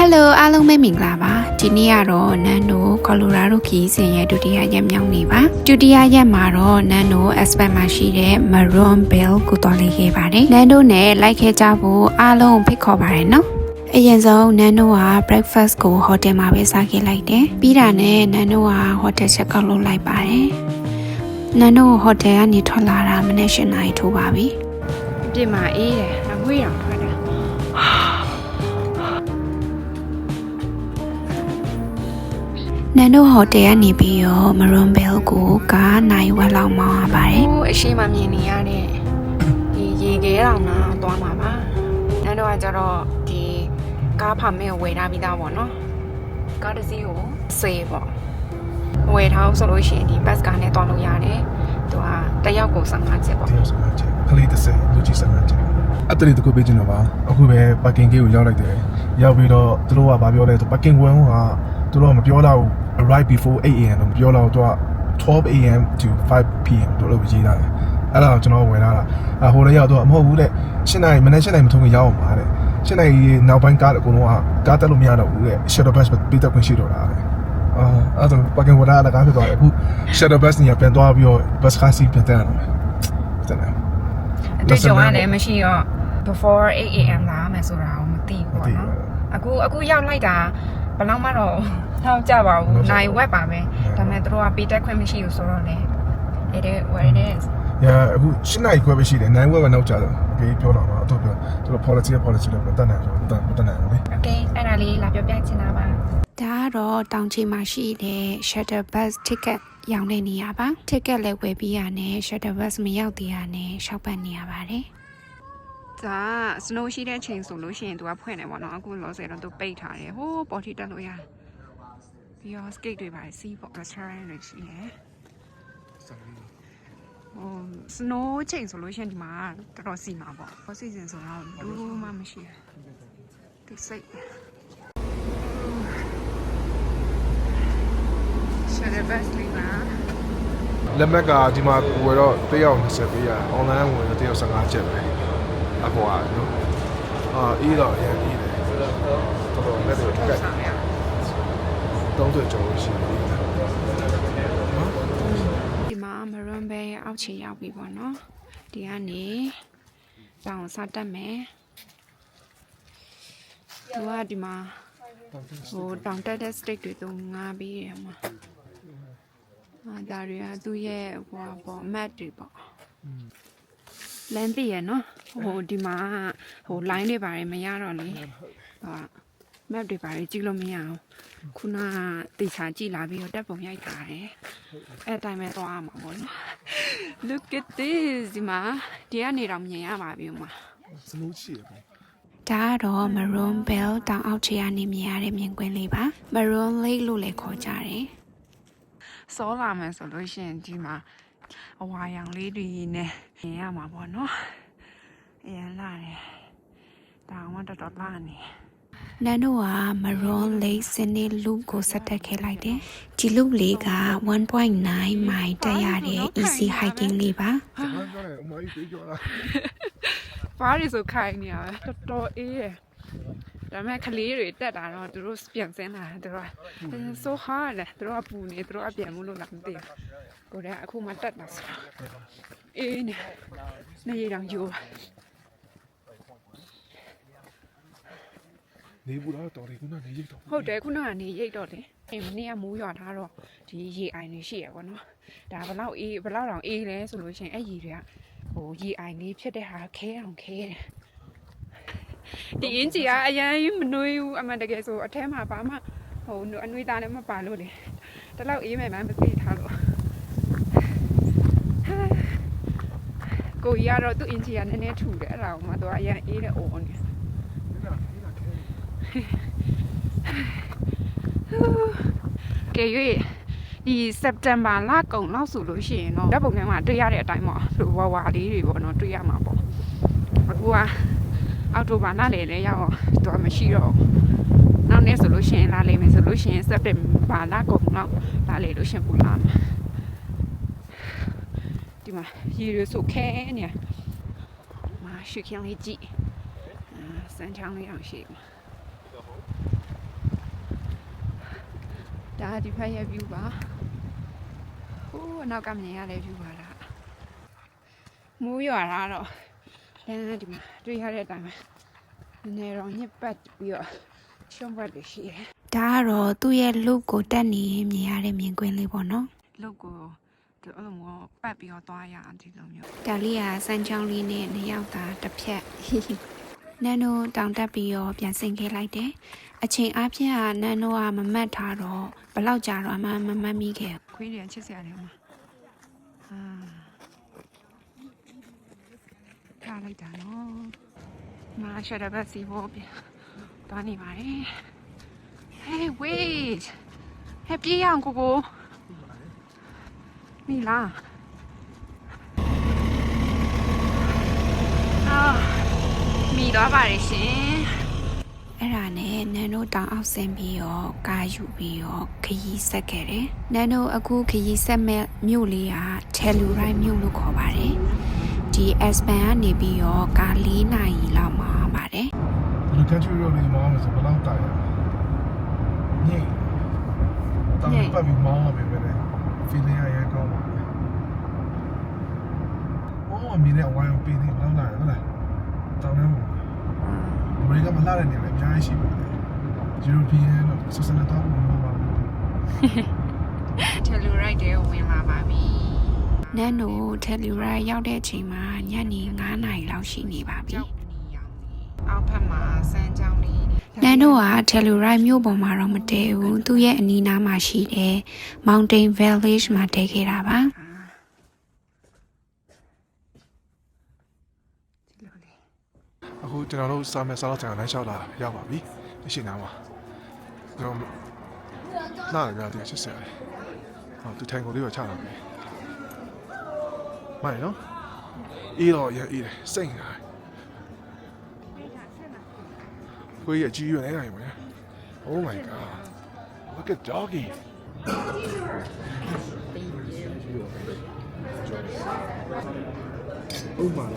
Hello အားလုံးပဲမင်္ဂလာပါဒီနေ့ကတော့နန်းတို့ကော်လိုရာဒိုခီးစဉ်ရဲ့ဒုတိယရက်မြောက်နေပါဒုတိယရက်မှာတော့နန်းတို့ Aspen မှာရှိတဲ့ Maroon Bell ကိုတော်လေးခဲ့ပါတယ်နန်းတို့နဲ့လိုက်ခဲ့ကြဖို့အားလုံးဖိတ်ခေါ်ပါတယ်နော်အရင်ဆုံးနန်းတို့က breakfast ကိုဟိုတယ်မှာပဲစားခဲ့လိုက်တယ်ပြီးတာနဲ့နန်းတို့ကဟိုတယ်ချက်ကောက်လုပ်လိုက်ပါတယ်နန်းတို့ဟိုတယ်ကနေထွက်လာတာမနေ့၈နာရီထိုးပါပြီအပြင်မှာအေးတယ်အမွေးရောင်ထွက်တယ်နန်တို့ဟိုတယ်ကနေပြီးတော့ Maroon Bell ကိုကားနိုင်ဝက်လောက်မောင်းရပါတယ်။အရှိမမြင်နေရတဲ့ဒီရေခဲတောင်မှာသွားမှာပါ။နန်တို့ကကျတော့ဒီကားဖာမင်းကိုဝယ်ထားပြီးသားပေါ့နော်။ကားတစ်စီးကိုစေးပေါ့။ဝယ်ထားဆိုလို့ရှိရင်ဒီ bus ကားနဲ့သွားလို့ရတယ်။သူကတစ်ယောက်ကို15ချက်ပေါ့။15ချက်။ခလေး30လူကြီး15ချက်။အဲ့တည်းတခုပေးချင်တော့ပါ။အခုပဲ parking gate ကိုရောက်လိုက်တယ်။ရောက်ပြီးတော့သူတို့ကဘာပြောလဲဆို parking 1ကသူတို့ကမပြောတော့ဘူး right before 8 AM လို့ပြောတော့သူက12 AM to 5 PM တို့လို့ရေးထားတယ်အဲ့ဒါကိုကျွန်တော်ဝင်လာတာဟိုလည်းရောက်တော့မဟုတ်ဘူးတဲ့7နာရီမနေ့7နာရီမထုံးခင်ရောက်အောင်ပါတဲ့7နာရီနောက်ပိုင်းကားအကုန်လုံးကကားတက်လို့မရတော့ဘူးတဲ့ shuttle bus ပြီးတော့ခွင့်ရှိတော့တာတဲ့အဲ့ဒါပါကင်ဝလာတာကားဖြစ်သွားတယ်အခု shuttle bus ညပြန်သွားပြီးတော့ bus ကားစီးပြန်တက်ရတယ်တက်တယ်အတူတူရတယ်မရှိတော့ before 8 AM လာမယ်ဆိုတာကိုမသိဘူးပေါ့နော်အခုရောက်လိုက်တာဘယ်တော့မှတော့ထောက်ကြပါဘူးနိုင်ဝက်ပါပဲဒါပေမဲ့တို့ကပေးတက်ခွင့်မရှိဘူးဆိုတော့လေ it is what it is အခု7နာရီခွဲပဲရှိတယ်နိုင်ဝက်ပဲနောက်ကြတော့โอเคပြောတော့ပါတော့ပြောသူတို့ policy လို့တတ်နိုင်ဆိုတတ်နိုင်ဘူးလေ okay အဲ့ဒါလေးလာပြောပြချင်တာပါဒါကတော့တောင်ချီမှာရှိတဲ့ shuttle bus ticket ရောင်းတဲ့နေရာပါ ticket လည်းဝယ်ပြီးရတယ် shuttle bus မရောက်သေးရနဲ့ရှောက်ပတ်နေရပါတယ်ဒါ snow ရှိတဲ့အချိန်ဆိုလို့ရှိရင်သူကဖွင့်တယ်ပေါ့နော်အခုလောဆယ်တော့သူပိတ်ထားတယ်ဟိုးပေါ်ထိတက်လို့ရတယ်ပြီးတော့ skate တွေပါစီးပေါ့ restaurant တွေရှိတယ်ဟို snow ချိန်ဆိုလို့ရှိရင်ဒီမှာတော်တော်စီမှာပေါ့ဟို season ဆိုတော့ဘူးမှမရှိဘူးဒီစိတ်ရှယ်ဘတ်လီပါလက်မက်ကဒီမှာဝယ်တော့1ယောက်20ပေးရ online ဝယ်တော့1ယောက်15ချက်ပဲအပေါ်อ่ะနော်အေးတော့အရင်အေးတယ်တော်တော်လက်တွေကတ်တောင်းတကြောရှိတယ်ဒီမှာ Maroon Bell ရဲ့အောက်ခြေရောက်ပြီပေါ့နော်ဒီကနေတောင်စားတက်မယ်သူကဒီမှာဟိုတောင်တက်တဲ့ stick တွေသူငားပြီးတယ်မှာဒါတွေကသူ့ရဲ့ဟိုပေါ့ mat တွေပေါ့လမ်းပြည့်ရနော်ဟိုဒီမှာဟို line တွေပါတယ်မရတော့လေဟာ map တွေပါတယ်ကြည့်လို့မရအောင်ခုနကတေချာကြည့်လာပြီးတော့တက်ပုံရိုက်ထားတယ်အဲ့အတိုင်းပဲသွားရမှာပေါ့နော် look at this ဒီမှာဒီကနေတော့မြင်ရပါပြီမှာစနိုးချီရပါဒါကတော့ Maroon Bell တောင်အောက်ခြေကနေမြင်ရတဲ့မြင်ကွင်းလေးပါ Maroon Lake လို့လည်းခေါ်ကြတယ်စောလာမယ်ဆိုလို့ရှိရင်ဒီမှာအဝါရောင်လေးတွေနဲ့မြင်ရမှာပေါ့နော်အရင်လာတယ်ဒါမှတော်တော်လာနေနန်တို့က Maroon Lake Scenic Loop ကိုဆက်တက်ခဲ့လိုက်တယ်ဒီ loop လေးက 1.9 မိုင်တက်ရတဲ့ easy hiking လေးပါဘာလို့ဆိုခိုင်းနေရလဲတော်တော်အေးရဒါမဲ့ကလေးတွေတက်တာတော့သူတို့ပြန်ဆင်းလာတယ်သူတို့ so hard လေသူတို့ကပူနေသူတို့အပြန်မှုလို့လားမသိဘူးကိုယ်ကအခုမှတက်တာဆိုအေးနေရတောင်ယူနေဘူးတော့တော်တယ်ခုနကနေရိတ်တော့ဟုတ်တယ်ခုနကနေရိတ်တော့လေအိမ်မနေ့ကမိုးရွာထားတော့ဒီရေအိုင်တွေရှိရပေါ့နော်ဒါဘလောက်အေးဘလောက်တောင်အေးလဲဆိုလို့ရှိရင်အဲ့ရေတွေကဟိုရေအိုင်လေးဖြစ်တဲ့ဟာခဲအောင်ခဲတယ်ဒီအင်းကြီးကအရင်မနှွေးဘူးအမှန်တကယ်ဆိုအထဲမှာဘာမှဟိုအနှွေးသားလည်းမပါလို့လေတလောက်အေးမယ်မှမသိထားလို့ကိုကြီးကတော့သူ့အင်းကြီးကနည်းနည်းထူတယ်အဲ့ဒါကိုမှသူကအရင်အေးတဲ့အော်နေကဲရွေးဒီ September လကုန်လောက်ဆိုလို့ရှိရင်တော့ဓာတ်ပုံထဲမှာတွေ့ရတဲ့အတိုင်းပေါ့လိုဝါလေးတွေပေါ့နော်တွေ့ရမှာပေါ့အခုကအောက်တိုဘာလလေလည်းရောက်တော့မရှိတော့နောက်နေ့ဆိုလို့ရှိရင်လာလိမ့်မယ်ဆိုလို့ရှိရင် September လကုန်လောက်လာလေလို့ရှင်ပူလာမှာဒီမှာရေရဆိုခဲနေမှာရှုခင်းလေးကြည့်စမ်းချောင်းလေးအောင်ရှိမှာ ဒီဖက်ရဲ့ view ပါဟိုးအနောက်ကမြင်ရတဲ့ view ပါလားမိုးရွာတာတော့လမ်းဒီမှာတွေ့ရတဲ့အတိုင်းပဲနည်းနည်းတော့ညစ်ပတ်ပြီးတော့ရှုံးပတ်လို့ရှိတယ်ဒါကတော့သူ့ရဲ့ look ကိုတက်နေမြင်ရတဲ့မြင်ကွင်းလေးပေါ့နော် look ကိုဒီအဲ့လိုမျိုးပတ်ပြီးတော့သွားရအောင်ဒီလိုမျိုးဒါလေးကစမ်းချောင်းလေးနဲ့နှစ်ယောက်သားတစ်ဖြက်နန်နိုတောင်တက်ပြီးတော့ပြန်ဆင်ခဲ့လိုက်တယ်အချိန်အားဖြင့်ကနန်နိုကမမတ်ထားတော့ဘလောက်ကြာတော့မှမမတ်မိခဲ့ခွေးတွေချစ်စရာတွေမှာထားလိုက်တာနော်မာရှက်တဲ့ဘက်စီဖို့ပြန်သွားနေပါတယ် Hey wait ဟဲ့ပြေးရအောင်ကိုမိလားမိတော့ပါရဲ့ရှင်အဲ့ဒါနဲ့နန်နိုတောင်အောက်ဆင်းပြီးတော့ကားယူပြီးတော့ခရီးဆက်ခဲ့တယ်နန်နိုအခုခရီးဆက်မဲ့မြို့လေးကတယ်လူရိုင်းမြို့လို့ခေါ်ပါတယ်ဒီ Aspen ကနေပြီးတော့ကား4နာရီလောက်မှာပါတယ် ဒီ country road လေးမောင်းလို့ဆိုဘယ်လောက်တိုင်ညိတောင်ပတ်ပြီးမောင်းရမယ်ပဲ feeling ရကောင်းပါအမီနဲ့ဝိုင်းအောင်ပေးနေလောက်လာဟုတ်လားတောင်းနေမှာအမေရိကမှာလာတဲ့နေရာအများကြီးရှိပါတယ် European လို့ဆက်စနေတော့မှာပါတယ်လူရိုက်တဲ့ဝင်လာပါပြီနန်နိုတယ်လူရိုက်ရောက်တဲ့အချိန်မှာညနေ9နာရီလောက်ရှိနေပါပြီအောက်ဖက်မှာစမ်းကြောင်းလေးနန်နိုကတယ်လူရိုက်မြို့ပေါ်မှာတော့မတည်ဘူးသူ့ရဲ့အနီးနားမှာရှိတဲ့ Mountain Village မှာတည်ခဲ့တာပါအခုကျွန်တော်တို့စားမဲ့စားတော့ကျွန်တော်လမ်းလျှောက်လာရောက်ပါပြီအရှိနားမှာကျွန်တော်လာရတဲ့ချစ်စရာဟောသူထိုင်ကိုလေးတော့ချလာပြီမိုင်နော်အေးတော့ရအေးတယ်စိတ်လာကိုကြီးကြီးရွယ်နေတယ် Oh my god look at doggy Oh my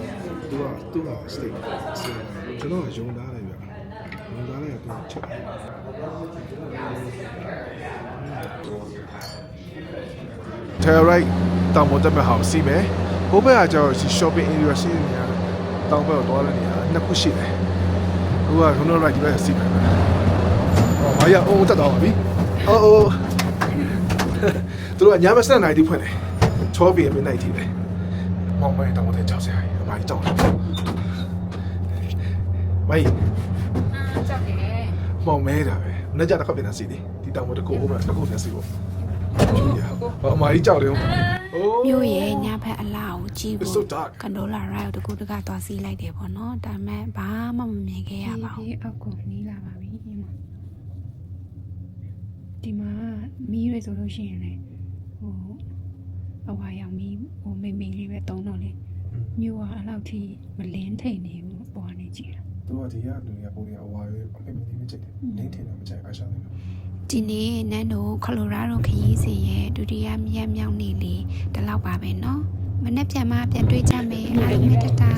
သူက steak ကျွန်တော်ရုံသားလိုက်ဗျရုံသားလိုက်တော့ချက်တယ်ရိုက်တောင်ပေါ်တက်မဲ့ဟာစီးမယ်ဟိုဘက်ကကျတော့ shopping area စီးနေရတောင်ဘက်တော့သွားတဲ့နေရာနှစ်ခုရှိတယ်ဟိုကကျွန်တော် right ဒီဘက်စီးမယ်ဟောမရအိုးတက်တော့ပြီအိုးသူတို့ကညမစတဲ့နိုင်တိဖွင့်တယ်ချောပြီးmidnight ထိတယ်မောင်မဲတောင်ပေါ်ကြောက်စရာအမကြီးကြောက်တယ်မိုင်းကြောက်တယ်မောင်မဲတာပဲမနေ့ကတစ်ခါပြန်လာစီတယ်ဒီတောင်ပေါ်တစ်ခုဟိုမှာတစ်ခုပြန်စီဖို့အမကြီးကြောက်တယ်မြို့ရဲ့ညဘက်အလားကိုကြည့်ဖို့ကန်ဒိုလာရိုက်တကူတကသွားစီးလိုက်တယ်ပေါ့နော်ဒါပေမဲ့ဘာမှမမြင်ခဲ့ရပါဘူးအောက်ကိုနီးလာပါပြီဒီမှာမီးရဲဆိုလို့ရှိရင်လေဟိုအဝါရောင်မီးဟိုမိမိလေးပဲတုံးတော့လေမြို့ကအလောက်ထိမလင်းထိန်နေဘူးပေါ်နေကြည့်တာသူကဒီကလူတွေကပုံတွေကဝါရွေးအမိမိလေးမချက်တယ်လင်းထင်တယ်မချက်အားရှာတယ်ဒီနေ့နန်နိုကလိုရာဒိုခရီးစဉ်ရဲ့ဒုတိယမြောက်နေ့လေးဒီလောက်ပါပဲเนาะမနေ့ပြန်မှပြန်တွေ့ကြမယ်အားလုံးတတာ